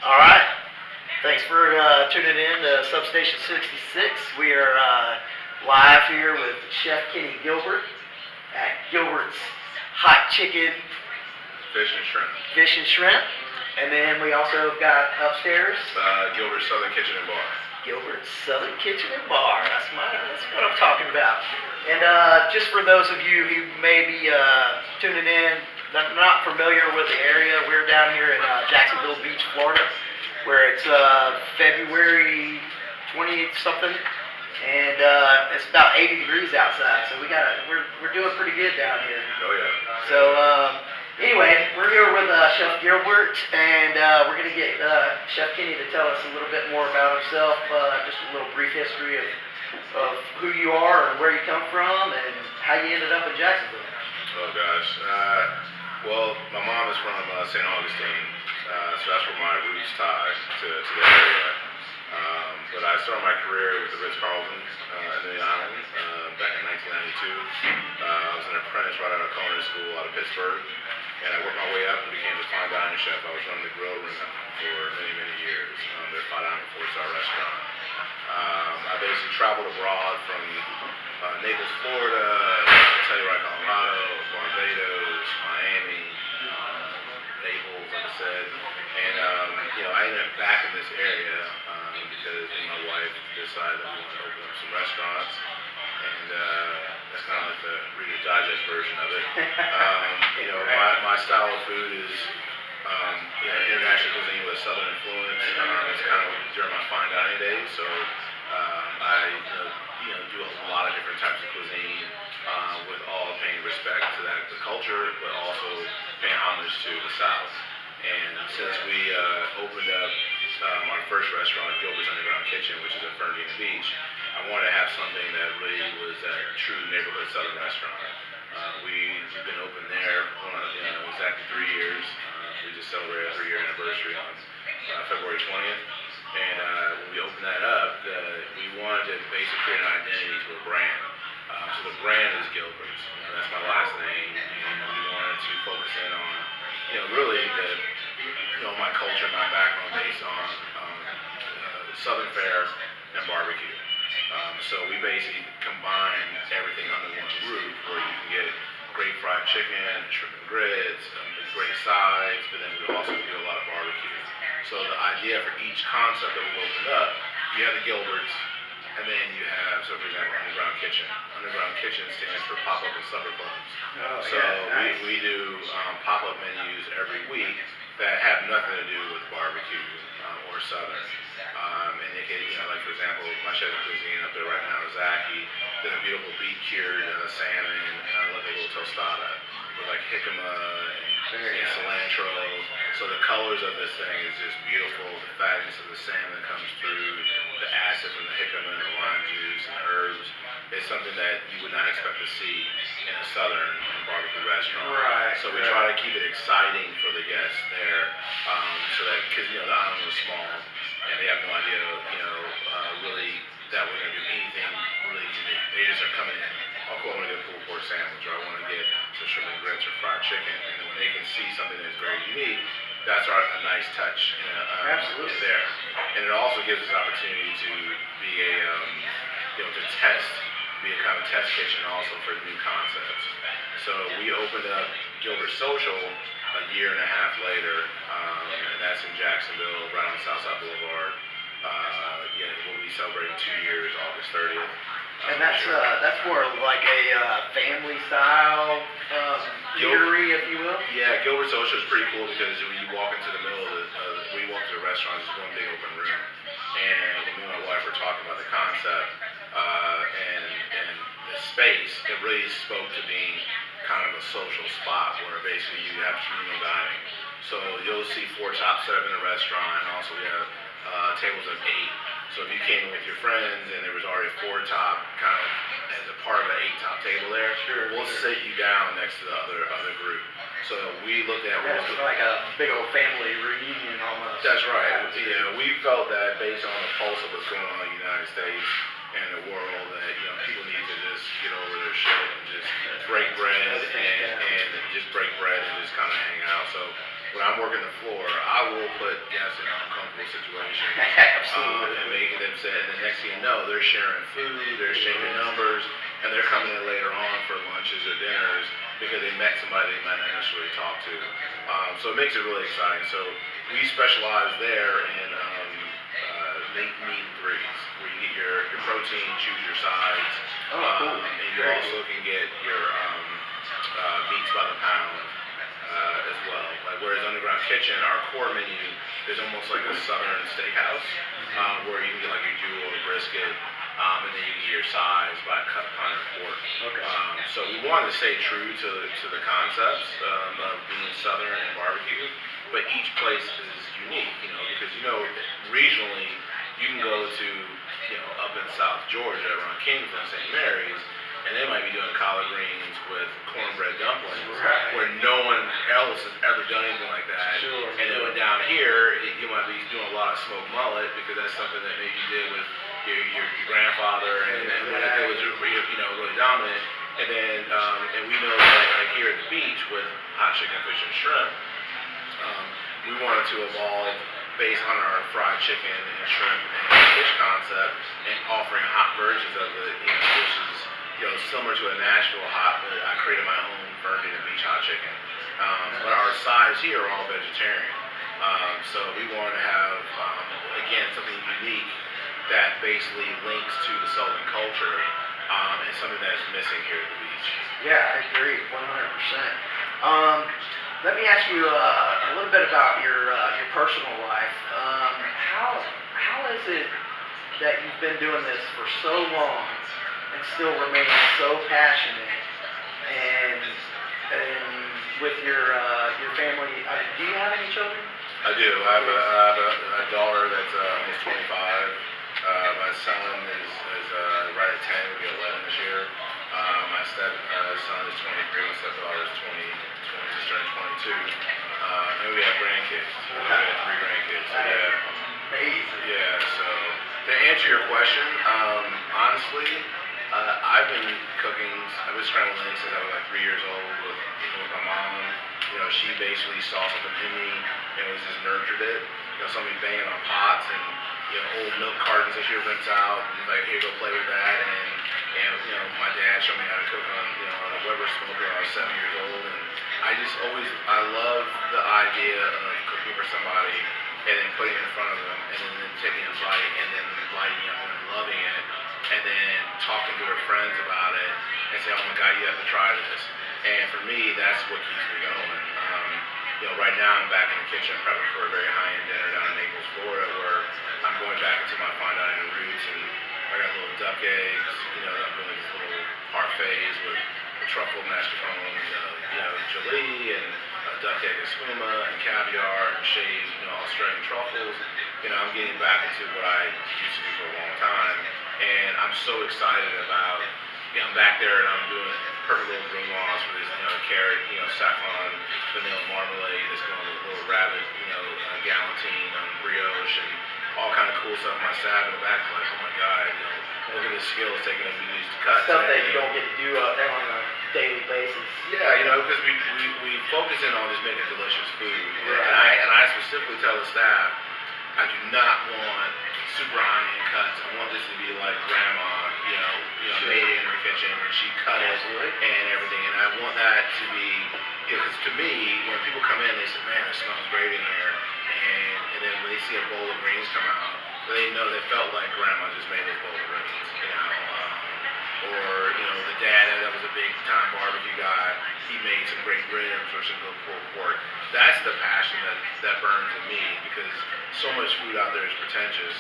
All right. Thanks for tuning in to Substation 66. We are live here with Chef Gilbert at Gilbert's Hot Chicken Fish and shrimp. Fish and Shrimp. And then we also got upstairs Gilbert's Southern Kitchen and Bar. Gilbert's Southern Kitchen and Bar. That's what I'm talking about. And just for those of you who may be tuning in, not familiar with the area, we're down here in Jacksonville Beach, Florida, where it's February 20th something, and it's about 80 degrees outside. So we're doing pretty good down here. Oh yeah. So anyway, we're here with Chef Gilbert, and we're gonna get Chef Kenny to tell us a little bit more about himself, just a little brief history of who you are and where you come from and how you ended up in Jacksonville. Oh gosh. Well, my mom is from St. Augustine, so that's where my roots tie to the area. But I started my career with the Ritz-Carlton in the island back in 1992. I was an apprentice right out of culinary school out of Pittsburgh, and I worked my way up and became a fine dining chef. I was running the grill room for many years. Their fine dining 4-star restaurant. I basically traveled abroad from Naples, Florida, Telluride, Colorado, Barbados, Miami, Naples, like I said, and I ended up back in this area because my wife decided that we wanted to open up some restaurants, and that's kind of like the Reader's Digest version of it. My style of food is international cuisine with a southern influence. It's kind of during my fine dining days, so I do a lot of different types of cuisine with all paying respect to the culture, but also paying homage to the South. And since we opened up our first restaurant, Gilbert's Underground Kitchen, which is in Fernandina Beach, I wanted to have something that really was a true neighborhood Southern restaurant. We've been open there exactly 3 years. We just celebrated our 3-year anniversary on February 20th. And when we opened that up, we wanted to basically create an identity to a brand. So the brand is Gilbert's. That's my last name, and we wanted to focus in on, really my culture, my background based on Southern fare and barbecue. So we basically combine everything under one roof, where you can get great fried chicken, shrimp and grits, great sides, but then we also do a lot of barbecue. So the idea for each concept that we opened up, you have the Gilbert's, and then you have, so for example, Underground Kitchen. Underground Kitchen stands for Pop-Up and Supper Clubs. So nice. we do pop-up menus every week that have nothing to do with barbecue or Southern. And they can, like for example, my chef of cuisine up there right now, Zach, he did a beautiful beet cured salmon, like a little tostada with like jicama and cilantro. So the colors of this thing is just beautiful. The fatness of the salmon that comes through, the acid from the jicama and the lime juice and the herbs. It's something that you would not expect to see in a Southern barbecue restaurant. Right. So we try to keep it exciting for the guests there, so that, because the island was small and they have no idea, really that we're gonna do anything really unique. They just are coming in. I want to get a pulled pork sandwich, or I want to get some shrimp and grits or fried chicken, and then when they can see something that's very unique, that's a nice touch. Absolutely. There, and it also gives us an opportunity to be to test. Be a kind of test kitchen also for new concepts. So we opened up Gilbert Social a year and a half later, and that's in Jacksonville, right on Southside Boulevard. We'll be celebrating 2 years, August 30th. And that's more like a family style eatery, if you will. Yeah, Gilbert Social is pretty cool because when you walk into the middle of when you walk to the restaurant, it's one big open room. And when me and my wife were talking about the concept and the space, it really spoke to being kind of a social spot where basically you have communal dining. So you'll see 4 tops set up in a restaurant, and also we have tables of 8. So if you came with your friends and there was already a 4-top kind of as a part of the 8-top table there, we'll sit you down next to the other group. So we looked at it's like a big old family reunion almost. That's right. We felt that based on the pulse of what's going on in the United States and the world, that people need to just get over their shit and just break bread and just break bread and just kind of hang out. So when I'm working the floor, I will put guests in uncomfortable situations. Absolutely. And making them say, and the next thing you know, they're sharing food, they're exchanging numbers, and they're coming in later on for lunches or dinners because they met somebody they might not necessarily talk to. So it makes it really exciting. So we specialize there in meat and threes, where you get your protein, choose your sides, Cool. and you also can get your meats by the pound as well. Like whereas Underground Kitchen, our core menu is almost like a southern steakhouse, where you can get like your jewel or brisket, and then you get your sides by a cut pound of pork. Okay. So we wanted to stay true to the concepts of being southern and barbecue, but each place is unique, because regionally you can go to up in South Georgia around Kingston, St. Mary's, and they might be doing collard greens with cornbread dumplings, right, where no one else has ever done anything like that. Sure. And then down here, you might be doing a lot of smoked mullet because that's something that maybe you did with your grandfather, and when it was really dominant. And then and we know that like here at the beach with hot chicken, fish, and shrimp, we wanted to evolve based on our fried chicken and shrimp and fish concept, and offering hot versions of it, dishes. Similar to a Nashville hot, but I created my own Vernon and Beach hot chicken. But our sides here are all vegetarian. So we wanted to have, again, something unique that basically links to the Southern culture, and something that's missing here at the beach. Yeah, I agree, 100%. Let me ask you a little bit about your personal life. How is it that you've been doing this for so long and still remain so passionate, and with your family? Do you have any children? I do. I have a daughter that's almost 25. My son is right at 10. Will be 11 this year. My stepson is 23. My stepdaughter is 20, just turned 22. And we have grandkids. We have 3 grandkids. So yeah. Amazing. Yeah. So to answer your question, honestly, I've been cooking. I've been scrambling eggs since I was like 3 years old with my mom. She basically saw something in me and was just nurtured it. Saw me banging on pots and old milk cartons that she would rinse out, and like, here, go play with that. And my dad showed me how to cook on on a Weber smoker when I was 7 years old. And I love the idea of cooking for somebody and then putting it in front of them and then taking a bite and then lighting up and loving it, and then talking to their friends about it and say, oh my God, you have to try this. And for me, that's what keeps me going. Right now I'm back in the kitchen prepping for a very high-end dinner down in Naples, Florida, where I'm going back into my fine dining roots, and I got little duck eggs, I'm doing these little parfaits with truffle mascarpone, gelée, and duck egg espuma, and caviar, and shaved, Australian truffles. I'm getting back into what I used to do for a long time, and I'm so excited about. I'm back there and I'm doing perfect little brunoise with this, carrot, saffron, vanilla marmalade that's going with a little rabbit, galantine, brioche, and all kind of cool stuff. My staff in the back is like, oh my God, look at the skills taking them these cuts. Stuff that you don't get to do on a daily basis. Yeah, because we focus in on just making delicious food. Right. And I specifically tell the staff, I do not want super high-end cuts. I want this to be like grandma, Sure. made it in her kitchen and she cut it and everything. And I want that to be, because to me, when people come in, they say, man, it smells great in here. And then when they see a bowl of greens come out, they know they felt like grandma just made this bowl of greens, or the dad that was a big time barbecue guy, he made some great ribs or some good pulled pork. That's the passion that burns in me, because so much food out there is pretentious.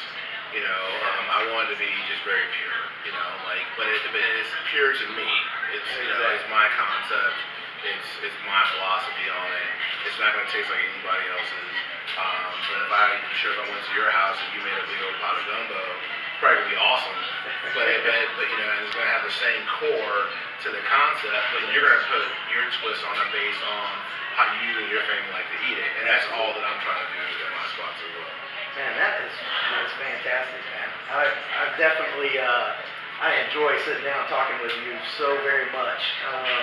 I want it to be just very pure, but it's pure to me. It's it's my concept. It's my philosophy on it. It's not going to taste like anybody else's. But if I went to your house and you made a big old pot of gumbo, it's probably gonna be awesome. But and it's gonna have the same core to the concept, but you're gonna put your twist on it based on how you and your family like to eat it, and that's all that I'm trying to do in my spots as well. Man, that's fantastic, man. I've definitely I enjoy sitting down talking with you so very much.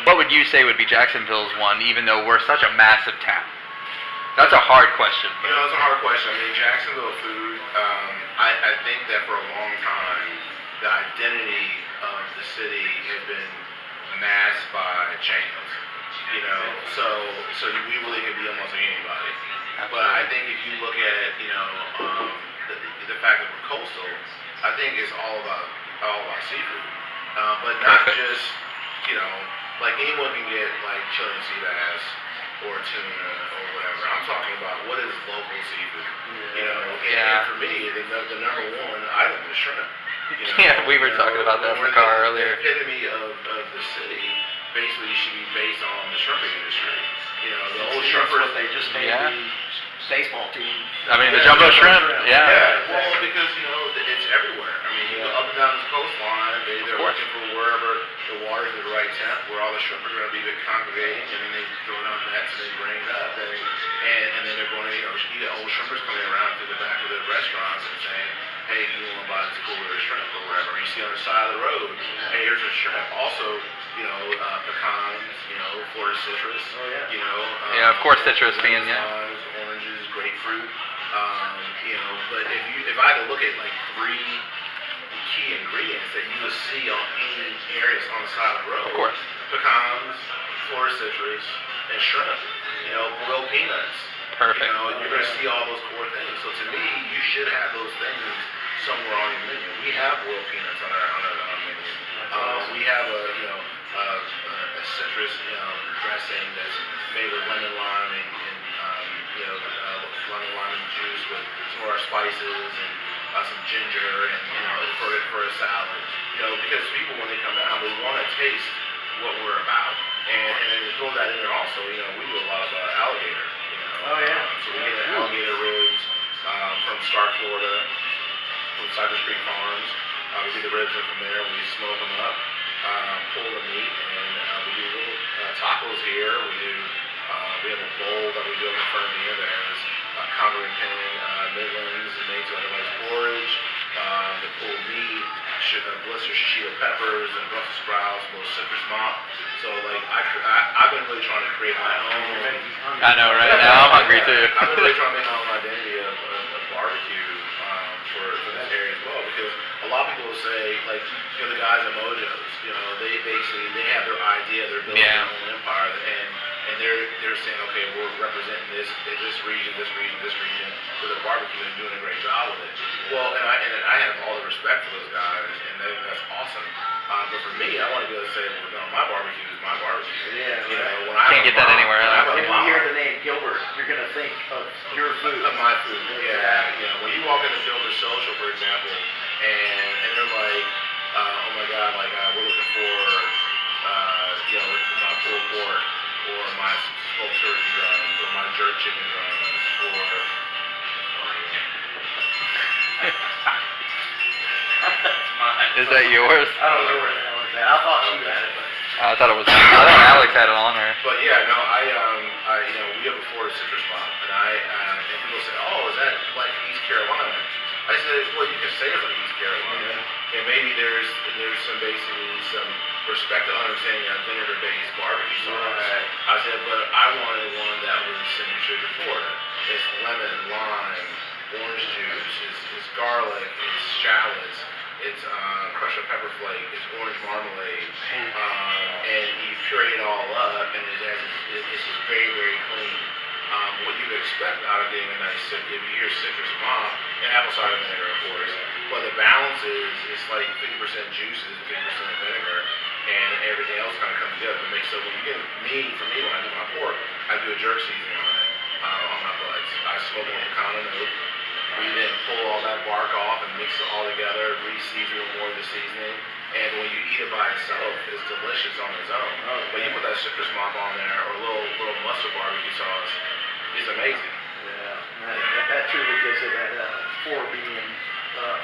What would you say would be Jacksonville's one, even though we're such a massive town? That's a hard question. You know, it's a hard question. I mean, Jacksonville food, I think that for a long time, the identity of the city has been masked by chains. You know, so we really could be almost like anybody. But I think if you look at, you know, the fact that we're coastal, I think it's all about seafood. But not just, you know, like anyone can get like Chilean sea bass or tuna or whatever. I'm talking about what is local seafood. You know, and for me, the number one item is shrimp. You know, Yeah, we were talking about that in the car earlier. The epitome of the city basically should be based on the shrimping industry. You know, the old shrimpers. What they just made the baseball team. I mean, the jumbo shrimp. Yeah. Well, because you know it's everywhere. I mean, you go up and down this coastline. They're looking for wherever the water's at the right temp, where all the shrimp are going to be congregating, and then they throw it on nets and they bring it up, and then they're going to, you know, you get old shrimpers coming around to the back of the restaurants and saying, hey, you want to buy this cooler shrimp or whatever. You see on the side of the road, hey, here's a shrimp. Also, you know, pecans, you know, Florida citrus. You know. Of course, citrus being limes, oranges, grapefruit. You know, but if I had to look at like 3 key ingredients that you would see on any areas on the side of the road. Of course. Pecans, Florida citrus, and shrimp. You know, boiled peanuts. Perfect. You know, you're going to see all those core things. So to me, you should have those things somewhere on your menu. We have boiled peanuts on our menu. We have a citrus, you know, dressing that's made with lemon, lime, and you know, lemon, lime and juice with some of our spices and some ginger, and you know, for a salad. You know, because people when they come down, they want to taste what we're about, and then to throw that in there also. You know, we do a lot of alligator. You know, so we get alligator ribs from Stark, Florida, from Cypress Creek Farms. We get the ribs in from there. We smoke them up, pull the meat, and we do little tacos here. We have a bowl that we do in the Fermier that has conga and middlings and made to otherwise porridge, the pulled meat, blister shishito peppers, and Brussels sprouts, a little citrus mop. So like I've been really trying to create my own. I know, right? Now I'm hungry too. I've been really trying to make my own identity of barbecue for this area as well, because a lot of people will say, like, you know, the guys at Mojo's, you know, they have their idea, they're building their own empire, and they're saying, okay, we're representing this region with a barbecue and doing a great job with it. Well, and I have all the respect for those guys, and that's awesome. But for me, I want to be able to say, well, no, my barbecue is my barbecue. Yeah. You know, when Can't get that anywhere else. When you hear the name Gilbert, you're gonna think of your food. Of my food. Yeah. You know, when you walk into Gilbert Social, for example, and they're like, oh my God, like we're looking for, you know, my pulled pork, or my smoked turkey drums, or my jerk chicken drums, or That's mine. Is that yours? I don't know where the hell it's at. I thought she had it, but I thought it was. I thought Alex had it on her. But yeah, no, I you know, we have a Florida citrus bomb, and people say, oh, is that like East Carolina? I said, well, you can say it's like East Carolina, and maybe there's basically some respect to understanding a vinegar-based barbecue sauce. I said, but I wanted one that was signature to Florida. It's lemon, lime, orange juice, it's garlic, it's shallots, it's crushed up pepper flake, it's orange marmalade, and you puree it all up, and it's just very, very clean. What you'd expect out of getting a nice if you hear citrus mom and apple cider vinegar, of course, but the balance is it's like 50% juices, 50% vinegar, and everything else kind of comes together to make. So when you get for me, when I do my pork, I do a jerk seasoning on it, on my butts. I smoke them with pecan and oak. We then pull all that bark off and mix it all together, re-season with more of the seasoning. And when you eat it by itself, it's delicious on its own. But you put that citrus mop on there, or a little mustard barbecue sauce, it's amazing. Yeah, that truly gives it that Floridian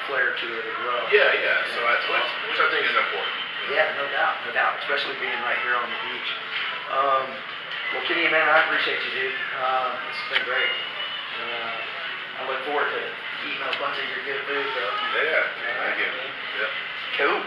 flair to it as well. Yeah. So that's which I think is important. Yeah, no doubt, especially being right here on the beach. Well, Kenny, man, I appreciate you, dude. This has been great. I look forward to eating a bunch of your good food, bro. Yeah, thank you. Yep. Cool.